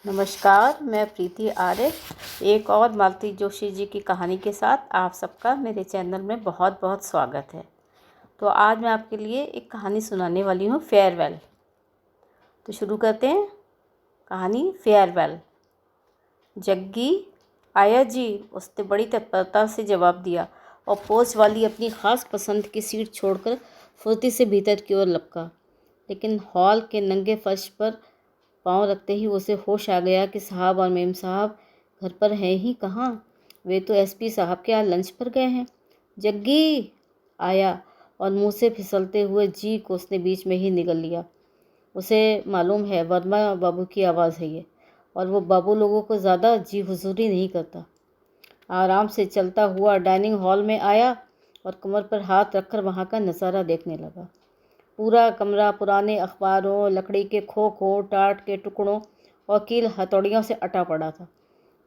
नमस्कार, मैं प्रीति आर्य एक और मालती जोशी जी की कहानी के साथ आप सबका मेरे चैनल में बहुत बहुत स्वागत है। तो आज मैं आपके लिए एक कहानी सुनाने वाली हूँ, फेयरवेल। तो शुरू करते हैं कहानी। फेयरवेल। जग्गी आया जी, उसने बड़ी तत्परता से जवाब दिया और पोस्ट वाली अपनी ख़ास पसंद की सीट छोड़कर फुर्ती से भीतर की ओर लपका। लेकिन हॉल के नंगे फर्श पर पाँव रखते ही उसे होश आ गया कि साहब और मेम साहब घर पर हैं ही कहाँ। वे तो एसपी साहब के यहाँ लंच पर गए हैं। जग्गी आया और मुंह से फिसलते हुए जी को उसने बीच में ही निगल लिया। उसे मालूम है वर्मा बाबू की आवाज़ है ये, और वो बाबू लोगों को ज़्यादा जी हुजूरी नहीं करता। आराम से चलता हुआ डाइनिंग हॉल में आया और कमर पर हाथ रखकर वहाँ का नज़ारा देखने लगा। पूरा कमरा पुराने अखबारों, लकड़ी के खोखों, टाट के टुकड़ों और कील हथौड़ियों से अटा पड़ा था।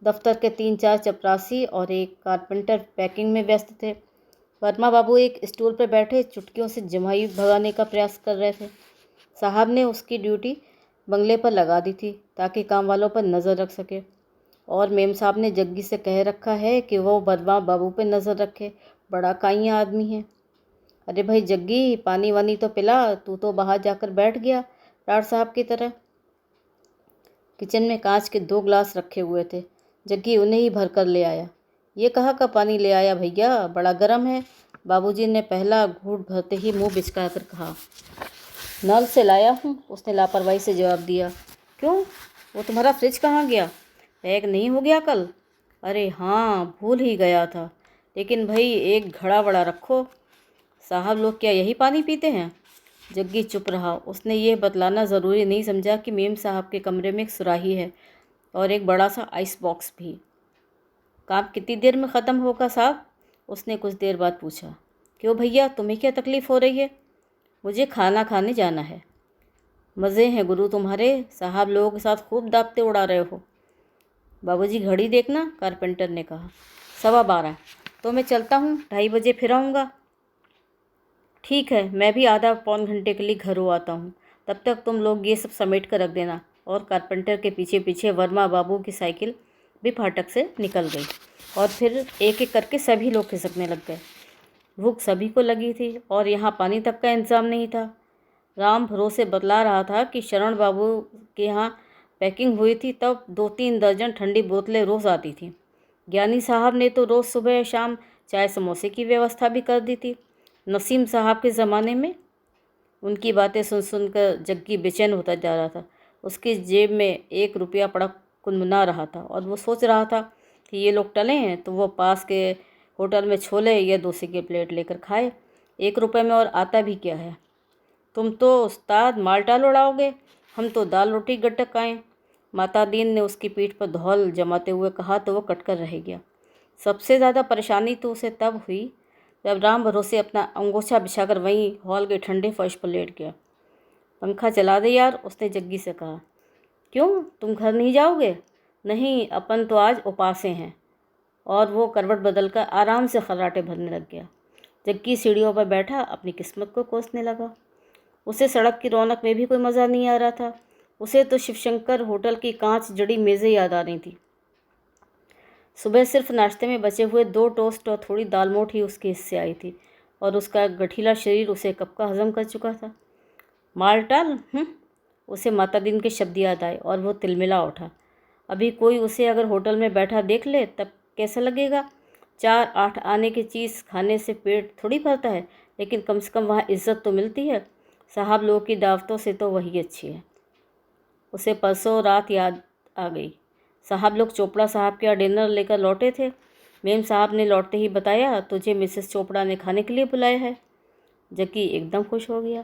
दफ्तर के 3-4 चपरासी और एक कारपेंटर पैकिंग में व्यस्त थे। वर्मा बाबू एक स्टूल पर बैठे चुटकियों से जमाई भगाने का प्रयास कर रहे थे। साहब ने उसकी ड्यूटी बंगले पर लगा दी थी ताकि काम वालों पर नज़र रख सके, और मेम साहब ने जग्गी से कह रखा है कि वो वर्मा बाबू पर नज़र रखे। बड़ा काइयाँ आदमी है। अरे भाई जग्गी, पानी वानी तो पिला, तू तो बाहर जाकर बैठ गया डार साहब की तरह। किचन में कांच के 2 गिलास रखे हुए थे। जग्गी उन्हें ही भर कर ले आया। ये कहाँ का पानी ले आया भैया, बड़ा गर्म है। बाबूजी ने पहला घूंट भरते ही मुंह बिचका कर कहा। नल से लाया हूँ, उसने लापरवाही से जवाब दिया। क्यों, वो तुम्हारा फ्रिज कहाँ गया? पैक नहीं हो गया कल? अरे हाँ, भूल ही गया था। लेकिन भाई एक घड़ा बड़ा रखो। साहब लोग क्या यही पानी पीते हैं? जग्गी चुप रहा। उसने ये बतलाना ज़रूरी नहीं समझा कि मेम साहब के कमरे में एक सुराही है और एक बड़ा सा आइस बॉक्स भी। काम कितनी देर में ख़त्म होगा साहब? उसने कुछ देर बाद पूछा। क्यों भैया, तुम्हें क्या तकलीफ़ हो रही है? मुझे खाना खाने जाना है। मज़े हैं गुरु तुम्हारे, साहब लोगों के साथ खूब दावते उड़ा रहे हो। बाबूजी घड़ी देखना, कारपेंटर ने कहा। 12:15। तो मैं चलता हूँ, 2:30 बजे फिर आऊँगा। ठीक है, मैं भी आधा पौन घंटे के लिए घर हो आता हूँ। तब तक तुम लोग ये सब समेट कर रख देना। और कारपेंटर के पीछे पीछे वर्मा बाबू की साइकिल भी फाटक से निकल गई और फिर एक एक करके सभी लोग खिसकने लग गए। भूख सभी को लगी थी और यहाँ पानी तक का इंतज़ाम नहीं था। राम भरोसे बतला रहा था कि शरण बाबू के यहाँ पैकिंग हुई थी तब 2-3 दर्जन ठंडी बोतलें रोज़ आती थीं। ज्ञानी साहब ने तो रोज़ सुबह शाम चाय समोसे की व्यवस्था भी कर दी थी। नसीम साहब के ज़माने में। उनकी बातें सुन सुनकर जग्गी बेचैन होता जा रहा था। उसकी जेब में 1 रुपया पड़ा कुनमुना रहा था और वो सोच रहा था कि ये लोग टले हैं तो वो पास के होटल में छोले या डोसे की प्लेट लेकर खाए। 1 रुपये में और आता भी क्या है? तुम तो उस्ताद माल्टा उड़ाओगे, हम तो दाल रोटी गटक आए। माता दीन ने उसकी पीठ पर धौल जमाते हुए कहा तो वो कटकर रह गया। सबसे ज़्यादा परेशानी तो उसे तब हुई जब राम भरोसे अपना अंगोछा बिछाकर वहीं हॉल के ठंडे फर्श पर लेट गया। पंखा चला दे यार, उसने जग्गी से कहा। क्यों, तुम घर नहीं जाओगे? नहीं, अपन तो आज उपासे हैं। और वो करवट बदलकर आराम से खर्राटे भरने लग गया। जग्गी सीढ़ियों पर बैठा अपनी किस्मत को कोसने लगा। उसे सड़क की रौनक में भी कोई मज़ा नहीं आ रहा था। उसे तो शिवशंकर होटल की कांच जड़ी मेज़ें याद आ रही थी। सुबह सिर्फ नाश्ते में बचे हुए 2 टोस्ट और थोड़ी दाल मोठ ही उसके हिस्से आई थी और उसका गठीला शरीर उसे कब का हजम कर चुका था। मालटाल, उसे माता दीन के शब्द याद आए और वो तिलमिला उठा। अभी कोई उसे अगर होटल में बैठा देख ले तब कैसा लगेगा? 4-8 आने की चीज़ खाने से पेट थोड़ी भरता है, लेकिन कम से कम वहाँ इज्जत तो मिलती है। साहब लोगों की दावतों से तो वही अच्छी है। उसे परसों रात याद आ गई। साहब लोग चोपड़ा साहब के यहाँ डिनर लेकर लौटे थे। मेम साहब ने लौटते ही बताया, तुझे मिसेस चोपड़ा ने खाने के लिए बुलाया है। जग्गी एकदम खुश हो गया।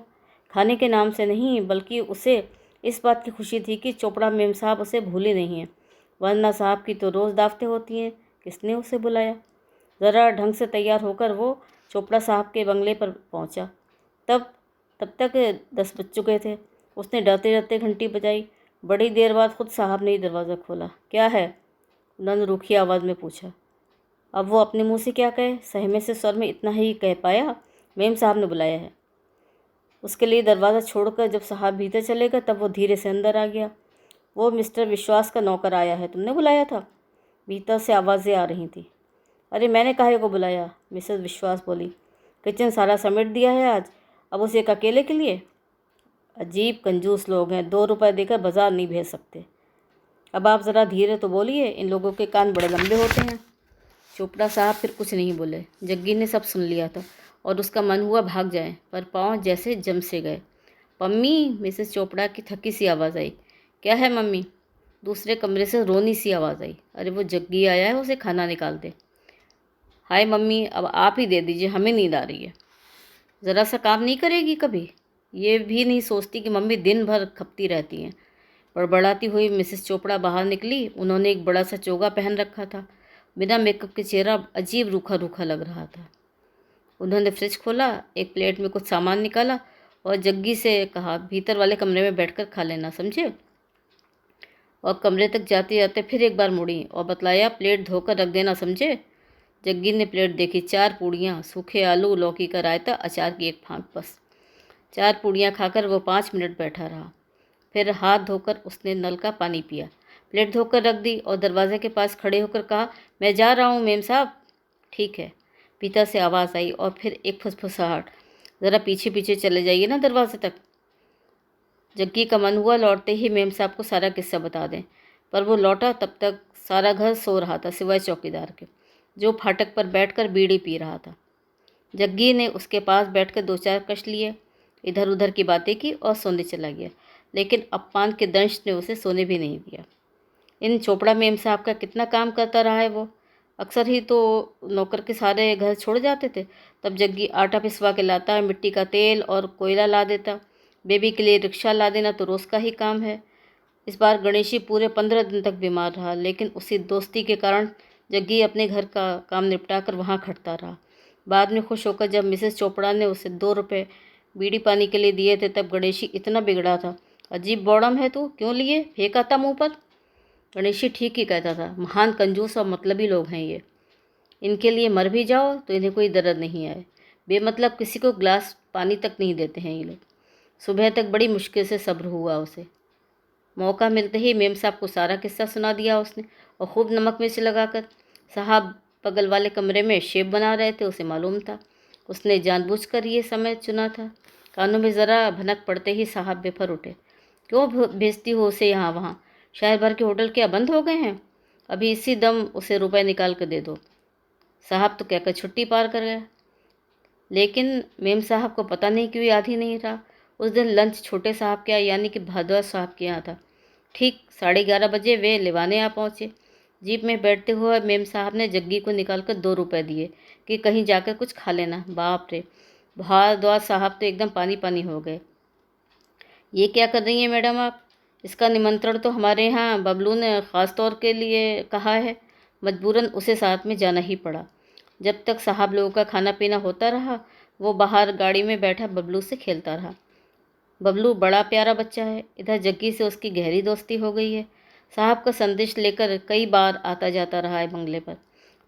खाने के नाम से नहीं, बल्कि उसे इस बात की खुशी थी कि चोपड़ा मेम साहब उसे भूले नहीं हैं। वरना साहब की तो रोज़ दावतें होती हैं, किसने उसे बुलाया? ज़रा ढंग से तैयार होकर वो चोपड़ा साहब के बंगले पर पहुंचा। तब तक 10 बज चुके थे। उसने डरते डरते घंटी बजाई। बड़ी देर बाद खुद साहब ने दरवाज़ा खोला। क्या है? उन्होंने रूखी आवाज़ में पूछा। अब वो अपने मुंह से क्या कहे, सहमे से स्वर में इतना ही कह पाया, मेम साहब ने बुलाया है। उसके लिए दरवाज़ा छोड़कर जब साहब भीतर चले गए तब वो धीरे से अंदर आ गया। वो मिस्टर विश्वास का नौकर आया है, तुमने बुलाया था? भीतर से आवाज़ें आ रही थीं। अरे मैंने काहे को बुलाया, मिसेस विश्वास बोली। किचन सारा समेट दिया है आज, अब उसे एक अकेले के लिए? अजीब कंजूस लोग हैं, 2 रुपए देकर बाजार नहीं भेज सकते। अब आप ज़रा धीरे तो बोलिए, इन लोगों के कान बड़े लंबे होते हैं। चोपड़ा साहब फिर कुछ नहीं बोले। जग्गी ने सब सुन लिया था और उसका मन हुआ भाग जाए, पर पाँव जैसे जम से गए। पम्मी, मिसेस चोपड़ा की थकी सी आवाज़ आई। क्या है मम्मी? दूसरे कमरे से रोनी सी आवाज़ आई। अरे वो जग्गी आया है, उसे खाना निकाल दे। हाय मम्मी, अब आप ही दे दीजिए, हमें नींद आ रही है। ज़रा सा काम नहीं करेगी कभी? ये भी नहीं सोचती कि मम्मी दिन भर खपती रहती हैं। बड़बड़ाती हुई मिसेस चोपड़ा बाहर निकली। उन्होंने एक बड़ा सा चोगा पहन रखा था। बिना मेकअप के चेहरा अजीब रूखा रूखा लग रहा था। उन्होंने फ्रिज खोला, एक प्लेट में कुछ सामान निकाला और जग्गी से कहा, भीतर वाले कमरे में बैठकर खा लेना, समझे? और कमरे तक जाते जाते फिर एक बार मुड़ी और बतलाया, प्लेट धोकर रख देना, समझे? जग्गी ने प्लेट देखी। 4 पूड़ियाँ, सूखे आलू, लौकी का रायता, अचार की एक फाँक, बस। 4 पूड़ियाँ खाकर वो 5 मिनट बैठा रहा। फिर हाथ धोकर उसने नल का पानी पिया, प्लेट धोकर रख दी और दरवाजे के पास खड़े होकर कहा, मैं जा रहा हूँ मेम साहब। ठीक है, भीतर से आवाज़ आई और फिर एक फुसफुसाहट, ज़रा पीछे पीछे चले जाइए ना दरवाजे तक। जग्गी का मन हुआ लौटते ही मेम साहब को सारा किस्सा बता दें, पर वो लौटा तब तक सारा घर सो रहा था, सिवाय चौकीदार के, जो फाटक पर बैठकर बीड़ी पी रहा था। जग्गी ने उसके पास बैठकर 2-4 कश लिए, इधर उधर की बातें की और सोने चला गया। लेकिन अपान के दंश ने उसे सोने भी नहीं दिया। इन चोपड़ा मेम साहब का कितना काम करता रहा है वो। अक्सर ही तो नौकर के सारे घर छोड़ जाते थे, तब जग्गी आटा पिसवा के लाता, मिट्टी का तेल और कोयला ला देता। बेबी के लिए रिक्शा ला देना तो रोज़ का ही काम है। इस बार गणेशी पूरे 15 दिन तक बीमार रहा, लेकिन उसी दोस्ती के कारण जग्गी अपने घर का काम निपटा कर वहाँ खटता रहा। बाद में खुश होकर जब मिसेस चोपड़ा ने उसे 2 रुपये बीड़ी पानी के लिए दिए थे, तब गणेशी इतना बिगड़ा था। अजीब बौड़म है तू, क्यों लिए? फेंका था मुँह पर। गणेशी ठीक ही कहता था, महान कंजूस और मतलबी लोग हैं ये। इनके लिए मर भी जाओ तो इन्हें कोई दर्द नहीं आए। बेमतलब किसी को ग्लास पानी तक नहीं देते हैं ये लोग। सुबह तक बड़ी मुश्किल से सब्र हुआ उसे। मौका मिलते ही मेम साहब को सारा किस्सा सुना दिया उसने, और खूब नमक मिर्च लगाकर। साहब बगल वाले कमरे में शेव बना रहे थे, उसे मालूम था। उसने जानबूझकर ये समय चुना था। कानों में ज़रा भनक पड़ते ही साहब बेफर उठे। क्यों भेजती हो उसे यहाँ वहाँ? शहर भर के होटल क्या बंद हो गए हैं? अभी इसी दम उसे रुपए निकाल कर दे दो। साहब तो कहकर छुट्टी पार कर गया। लेकिन मेम साहब को पता नहीं क्यों याद ही नहीं रहा। उस दिन लंच छोटे साहब के यहाँ, यानी कि भारद्वाज साहब के यहाँ था। ठीक 11:30 बजे वे लिवाने आ पहुँचे। जीप में बैठते हुए मेम साहब ने जग्गी को निकालकर 2 रुपए दिए कि कहीं जाकर कुछ खा लेना। बाप रे, भारद्वाज साहब तो एकदम पानी पानी हो गए। ये क्या कर रही हैं मैडम आप? इसका निमंत्रण तो हमारे यहाँ बबलू ने ख़ास तौर के लिए कहा है। मजबूरन उसे साथ में जाना ही पड़ा। जब तक साहब लोगों का खाना पीना होता रहा, वो बाहर गाड़ी में बैठा बबलू से खेलता रहा। बबलू बड़ा प्यारा बच्चा है। इधर जग्गी से उसकी गहरी दोस्ती हो गई है। साहब का संदेश लेकर कई बार आता जाता रहा है बंगले पर।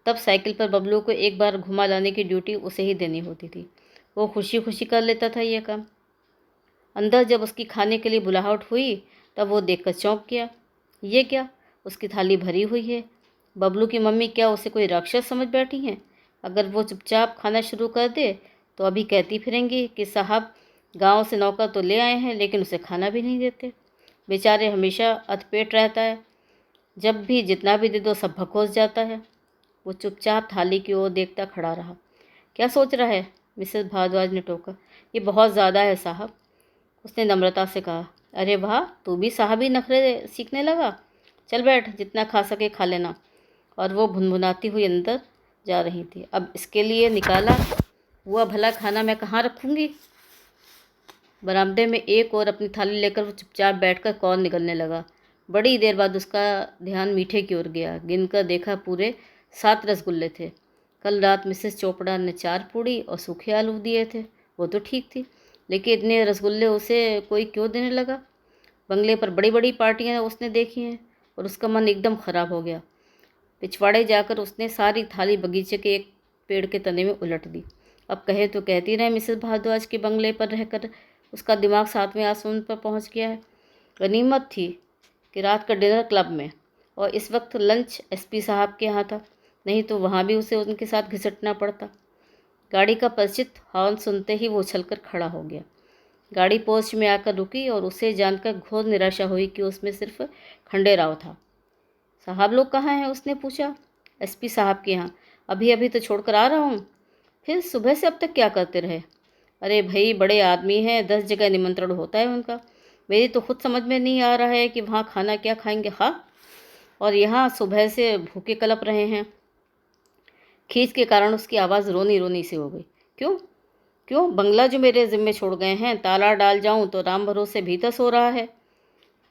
तब साइकिल पर बबलू को एक बार घुमा लाने की ड्यूटी उसे ही देनी होती थी। वो खुशी खुशी कर लेता था ये काम। अंदर जब उसकी खाने के लिए बुलाहट हुई, तब वो देखकर चौंक गया। ये क्या, उसकी थाली भरी हुई है। बबलू की मम्मी क्या उसे कोई राक्षस समझ बैठी हैं? अगर वो चुपचाप खाना शुरू कर दे तो अभी कहती फिरेंगी कि साहब गांव से नौकर तो ले आए हैं, लेकिन उसे खाना भी नहीं देते। बेचारे हमेशा अधपेट रहता है, जब भी जितना भी दे दो सब भकोस जाता है। वो चुपचाप थाली की ओर देखता खड़ा रहा। क्या सोच रहा है? मिसेस भारद्वाज ने टोका। ये बहुत ज़्यादा है साहब, उसने नम्रता से कहा। अरे वाह, तू भी साहबी नखरे सीखने लगा। चल बैठ, जितना खा सके खा लेना। और वो भुनभुनाती हुई अंदर जा रही थी। अब इसके लिए निकाला हुआ भला खाना मैं कहाँ रखूँगी? बरामदे में एक और अपनी थाली लेकर वो चुपचाप बैठकर कौर निगलने लगा। बड़ी देर बाद उसका ध्यान मीठे की ओर गया। गिनकर देखा पूरे 7 रसगुल्ले थे। कल रात मिसेस चोपड़ा ने 4 पूड़ी और सूखे आलू दिए थे, वो तो ठीक थी, लेकिन इतने रसगुल्ले उसे कोई क्यों देने लगा? बंगले पर बड़ी बड़ी पार्टियां उसने देखी हैं और उसका मन एकदम ख़राब हो गया। पिछवाड़े जाकर उसने सारी थाली बगीचे के एक पेड़ के तने में उलट दी। अब कहे तो कहती रहे, मिसेस भारद्वाज के बंगले पर रहकर उसका दिमाग 7वें आसमान पर पहुंच गया है। गनीमत थी कि रात का डिनर क्लब में, और इस वक्त लंच एसपी साहब के यहाँ था, नहीं तो वहाँ भी उसे उनके साथ घिसटना पड़ता। गाड़ी का परिचित हॉर्न सुनते ही वो उछलकर खड़ा हो गया। गाड़ी पोस्ट में आकर रुकी और उसे जानकर घोर निराशा हुई कि उसमें सिर्फ खंडेराव था। साहब लोग कहाँ हैं? उसने पूछा। एसपी साहब के यहाँ। अभी अभी तो छोड़कर आ रहा हूँ। फिर सुबह से अब तक क्या करते रहे? अरे भाई, बड़े आदमी हैं, 10 जगह निमंत्रण होता है उनका। मेरी तो खुद समझ में नहीं आ रहा है कि वहाँ खाना क्या खाएंगे। हाँ, और यहाँ सुबह से भूखे कलप रहे हैं। खींच के कारण उसकी आवाज़ रोनी रोनी सी हो गई। क्यों क्यों? बंगला जो मेरे ज़िम्मे छोड़ गए हैं, ताला डाल जाऊं तो राम भरोसे भीतर सो रहा है।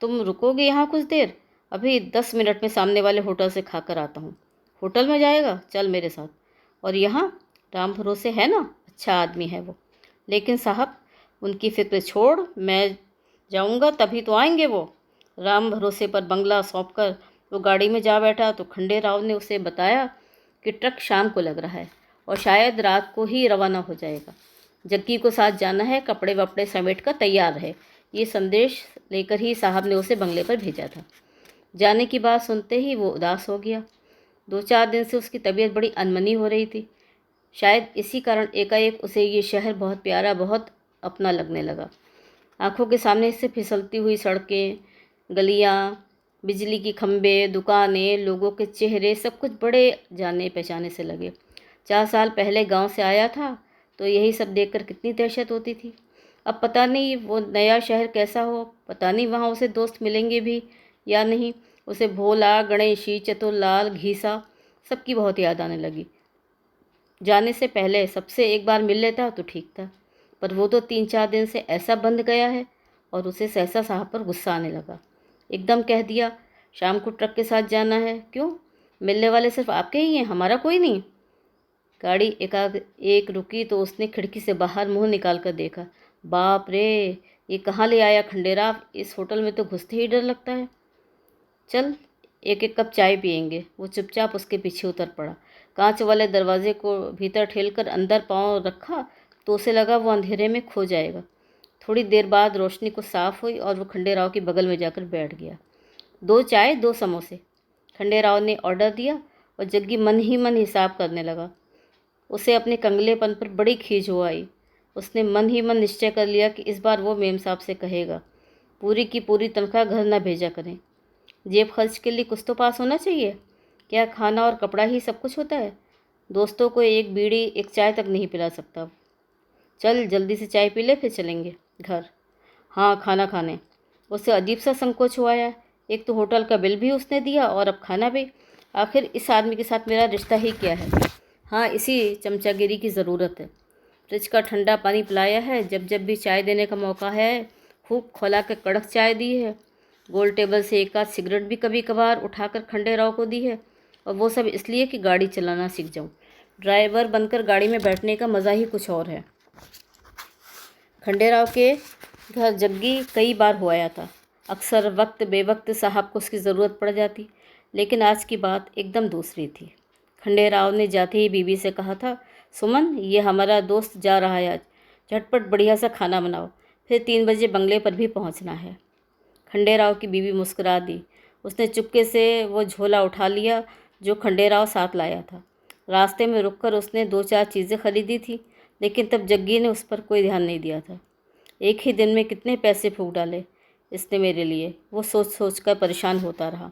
तुम रुकोगे यहाँ कुछ देर? अभी 10 मिनट में सामने वाले होटल से खाकर आता हूँ। होटल में जाएगा? चल मेरे साथ। और यहाँ राम भरोसे है ना, अच्छा आदमी है वो। लेकिन साहब, उनकी फिक्र छोड़, मैं जाऊँगा तभी तो आएंगे वो। राम भरोसे पर बंगला सौंप कर वो गाड़ी में जा बैठा तो खंडेराव ने उसे बताया कि ट्रक शाम को लग रहा है और शायद रात को ही रवाना हो जाएगा। जग्गी को साथ जाना है, कपड़े वपड़े समेट कर तैयार रहे। ये संदेश लेकर ही साहब ने उसे बंगले पर भेजा था। जाने की बात सुनते ही वो उदास हो गया। 2-4 दिन से उसकी तबीयत बड़ी अनमनी हो रही थी। शायद इसी कारण एकाएक उसे ये शहर बहुत प्यारा, बहुत अपना लगने लगा। आंखों के सामने से फिसलती हुई सड़कें, गलियाँ, बिजली की खंभे, दुकानें, लोगों के चेहरे, सब कुछ बड़े जाने पहचाने से लगे। 4 साल पहले गांव से आया था तो यही सब देखकर कितनी दहशत होती थी। अब पता नहीं वो नया शहर कैसा हो, पता नहीं वहाँ उसे दोस्त मिलेंगे भी या नहीं। उसे भोला, गणेशी, चतुरलाल, घीसा सबकी बहुत याद आने लगी। जाने से पहले सबसे एक बार मिल लेता तो ठीक था, पर वो तो 3-4 दिन से ऐसा बंद गया है। और उसे सहसा साहब पर गुस्सा आने लगा। एकदम कह दिया, शाम को ट्रक के साथ जाना है। क्यों? मिलने वाले सिर्फ आपके ही हैं, हमारा कोई नहीं? गाड़ी एक रुकी तो उसने खिड़की से बाहर मुंह निकाल कर देखा। बाप रे, ये कहाँ ले आया खंडेराव? इस होटल में तो घुसते ही डर लगता है। चल, एक एक कप चाय पियेंगे। वो चुपचाप उसके पीछे उतर पड़ा। कांच वाले दरवाजे को भीतर ठेलकर अंदर पाँव रखा तो उसे लगा वो अंधेरे में खो जाएगा। थोड़ी देर बाद रोशनी कुछ साफ हुई और वो खंडेराव के बगल में जाकर बैठ गया। 2 चाय 2 समोसे, खंडेराव ने ऑर्डर दिया और जग्गी मन ही मन हिसाब करने लगा। उसे अपने कंगलेपन पर बड़ी खींच हो आई। उसने मन ही मन निश्चय कर लिया कि इस बार वो मेम साहब से कहेगा, पूरी की पूरी तनख्वाह घर न भेजा करें। जेब खर्च के लिए कुछ तो पास होना चाहिए। क्या खाना और कपड़ा ही सब कुछ होता है? दोस्तों को एक बीड़ी, एक चाय तक नहीं पिला सकता। चल जल्दी से चाय पी ले, फिर चलेंगे घर। हाँ, खाना खाने। उसे अजीब सा संकोच हुआ है। एक तो होटल का बिल भी उसने दिया और अब खाना भी। आखिर इस आदमी के साथ मेरा रिश्ता ही क्या है? हाँ, इसी चमचागिरी की ज़रूरत है। फ्रिज का ठंडा पानी पिलाया है, जब जब भी चाय देने का मौका है खूब खौला के कड़क चाय दी है। गोल टेबल से एक आध सिगरेट भी कभी कभार उठाकर खंडेराव को दी है, और वो सब इसलिए कि गाड़ी चलाना सीख जाऊं। ड्राइवर बनकर गाड़ी में बैठने का मज़ा ही कुछ और है। खंडेराव के घर जग्गी कई बार हो आया था। अक्सर वक्त बेवक्त साहब को उसकी ज़रूरत पड़ जाती, लेकिन आज की बात एकदम दूसरी थी। खंडेराव ने जाते ही बीवी से कहा था, सुमन, ये हमारा दोस्त जा रहा है आज, झटपट बढ़िया सा खाना बनाओ, फिर 3 बजे बंगले पर भी पहुंचना है। खंडेराव की बीवी मुस्कुरा दी। उसने चुपके से वो झोला उठा लिया जो खंडेराव साथ लाया था। रास्ते में रुककर उसने 2-4 चीज़ें खरीदी थी, लेकिन तब जग्गी ने उस पर कोई ध्यान नहीं दिया था। एक ही दिन में कितने पैसे फूंक डाले इसने मेरे लिए, वो सोच सोच कर परेशान होता रहा।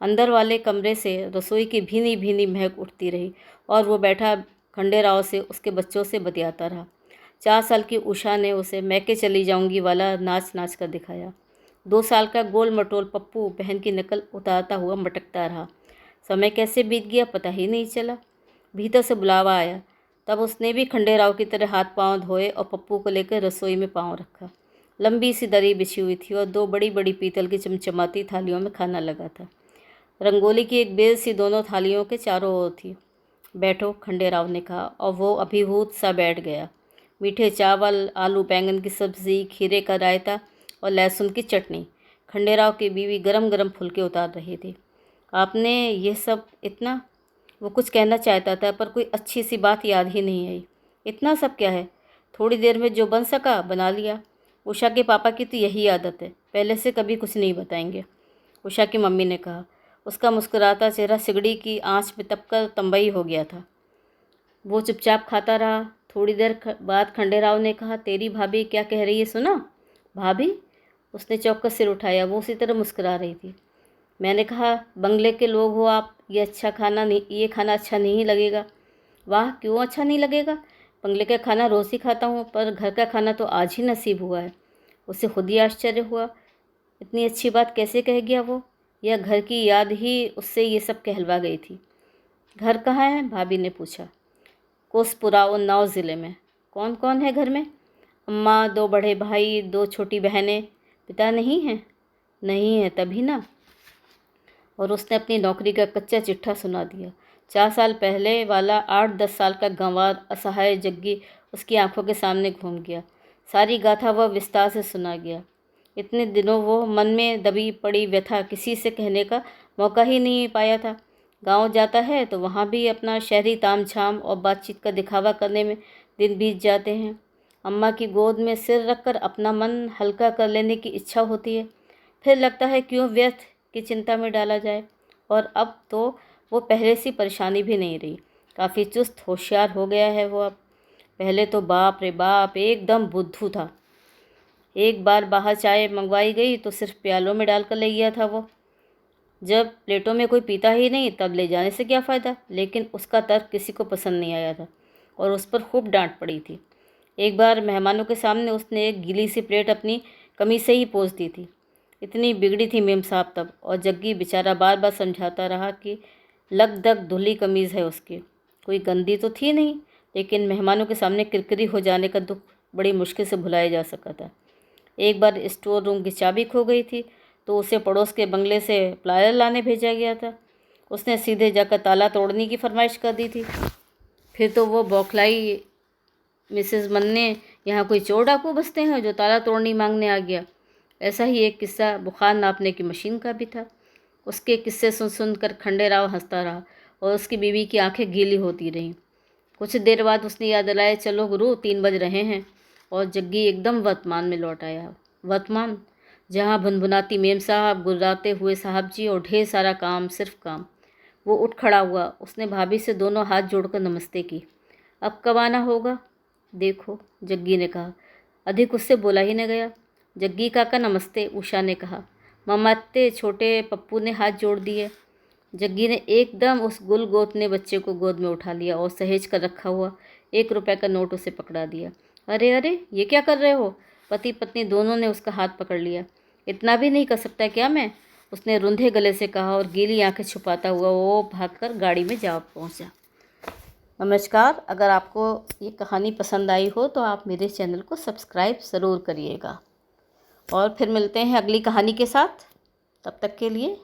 अंदर वाले कमरे से रसोई की भीनी भीनी महक उठती रही और वो बैठा खंडेराव से उसके बच्चों से बतियाता रहा। 4 साल की उषा ने उसे मैके चली जाऊंगी वाला नाच नाच कर दिखाया। 2 साल का गोल मटोल पप्पू बहन की नकल उतारता हुआ मटकता रहा। समय कैसे बीत गया पता ही नहीं चला। भीतर से बुलावा आया, तब उसने भी खंडेराव की तरह हाथ पांव धोए और पप्पू को लेकर रसोई में पांव रखा। लंबी सी दरी बिछी हुई थी और 2 बड़ी बड़ी पीतल की चमचमाती थालियों में खाना लगा था। रंगोली की एक बेल सी दोनों थालियों के चारों ओर थी। बैठो, खंडेराव ने कहा, और वो अभिभूत सा बैठ गया। मीठे चावल, आलू बैंगन की सब्ज़ी, खीरे का रायता और लहसुन की चटनी। खंडेराव की बीवी गरम गरम फुलके उतार रही थी। आपने ये सब इतना? वो कुछ कहना चाहता था पर कोई अच्छी सी बात याद ही नहीं आई। इतना सब क्या है? थोड़ी देर में जो बन सका बना लिया। उषा के पापा की तो यही आदत है, पहले से कभी कुछ नहीं बताएंगे। उषा की मम्मी ने कहा। उसका मुस्कुराता चेहरा सिगड़ी की आंच में तपकर तंबई हो गया था। वो चुपचाप खाता रहा। थोड़ी देर बाद खंडेराव ने कहा, तेरी भाभी क्या कह रही है सुना? भाभी? उसने चौंककर सिर उठाया। वो उसी तरह मुस्कुरा रही थी। मैंने कहा, बंगले के लोग हो आप, ये खाना अच्छा नहीं लगेगा। वाह, क्यों अच्छा नहीं लगेगा? बंगले का खाना रोज़ ही खाता हूँ, पर घर का खाना तो आज ही नसीब हुआ है। उसे खुद ही आश्चर्य हुआ। इतनी अच्छी बात कैसे कह गया वो? यह घर की याद ही उससे ये सब कहलवा गई थी। घर कहाँ है? भाभी ने पूछा। कोसपुरा, उन्नाव ज़िले में। कौन कौन है घर में? अम्मा, 2 बड़े भाई, 2 छोटी बहनें। पिता नहीं है? नहीं है, तभी ना। और उसने अपनी नौकरी का कच्चा चिट्ठा सुना दिया। 4 साल पहले वाला 8-10 साल का गंवार असहाय जग्गी उसकी आंखों के सामने घूम गया। सारी गाथा वह विस्तार से सुना गया। इतने दिनों वो मन में दबी पड़ी व्यथा किसी से कहने का मौका ही नहीं पाया था। गांव जाता है तो वहाँ भी अपना शहरी तामझाम और बातचीत का दिखावा करने में दिन बीत जाते हैं। अम्मा की गोद में सिर रखकर अपना मन हल्का कर लेने की इच्छा होती है। फिर लगता है क्यों व्यर्थ की चिंता में डाला जाए। और अब तो वो पहले सी परेशानी भी नहीं रही। काफ़ी चुस्त होशियार हो गया है वो अब। पहले तो बाप रे बाप, एकदम बुद्धू था। एक बार बाहर चाय मंगवाई गई तो सिर्फ प्यालों में डालकर ले गया था वो। जब प्लेटों में कोई पीता ही नहीं तब ले जाने से क्या फ़ायदा। लेकिन उसका तर्क किसी को पसंद नहीं आया था और उस पर खूब डांट पड़ी थी। एक बार मेहमानों के सामने उसने एक गीली सी प्लेट अपनी कमीज से ही पोंछ दी थी। इतनी बिगड़ी थी मेम साहब तब। और जग्गी बेचारा बार बार समझाता रहा कि लग-दग धुली कमीज़ है उसकी, कोई गंदी तो थी नहीं। लेकिन मेहमानों के सामने किरकिरी हो जाने का दुख बड़ी मुश्किल से भुलाया जा सका था। एक बार स्टोर रूम की चाबी खो गई थी तो उसे पड़ोस के बंगले से प्लायर लाने भेजा गया था। उसने सीधे जाकर ताला तोड़ने की फरमाइश कर दी थी। फिर तो वो बौखलाई, मिसेस मन ने यहाँ कोई चोर डाकू बसते हैं जो ताला तोड़नी मांगने आ गया। ऐसा ही एक किस्सा बुखार नापने की मशीन का भी था। उसके किस्से सुन सुनकर खंडेराव हंसता रहा और उसकी बीवी की आंखें गीली होती रहीं। कुछ देर बाद उसने याद दिलाया, चलो गुरु, 3 बज रहे हैं। और जग्गी एकदम वर्तमान में लौट आया। वर्तमान, जहाँ भुनभुनाती मेम साहब, गुर्राते हुए साहब जी और ढेर सारा काम, सिर्फ काम। वो उठ खड़ा हुआ। उसने भाभी से दोनों हाथ जोड़कर नमस्ते की। अब कब आना होगा? देखो, जग्गी ने कहा। अधिक उससे बोला ही न गया। जग्गी काका नमस्ते, उषा ने कहा। ममत्ते, छोटे पप्पू ने हाथ जोड़ दिए। जग्गी ने एकदम उस गुल गोतने बच्चे को गोद में उठा लिया और सहेज कर रखा हुआ 1 रुपये का नोट उसे पकड़ा दिया। अरे अरे, ये क्या कर रहे हो? पति पत्नी दोनों ने उसका हाथ पकड़ लिया। इतना भी नहीं कर सकता क्या मैं? उसने रुंधे गले से कहा और गीली आंखें छुपाता हुआ वो भागकर गाड़ी में जा पहुंचा। नमस्कार, अगर आपको ये कहानी पसंद आई हो तो आप मेरे चैनल को सब्सक्राइब ज़रूर करिएगा। और फिर मिलते हैं अगली कहानी के साथ। तब तक के लिए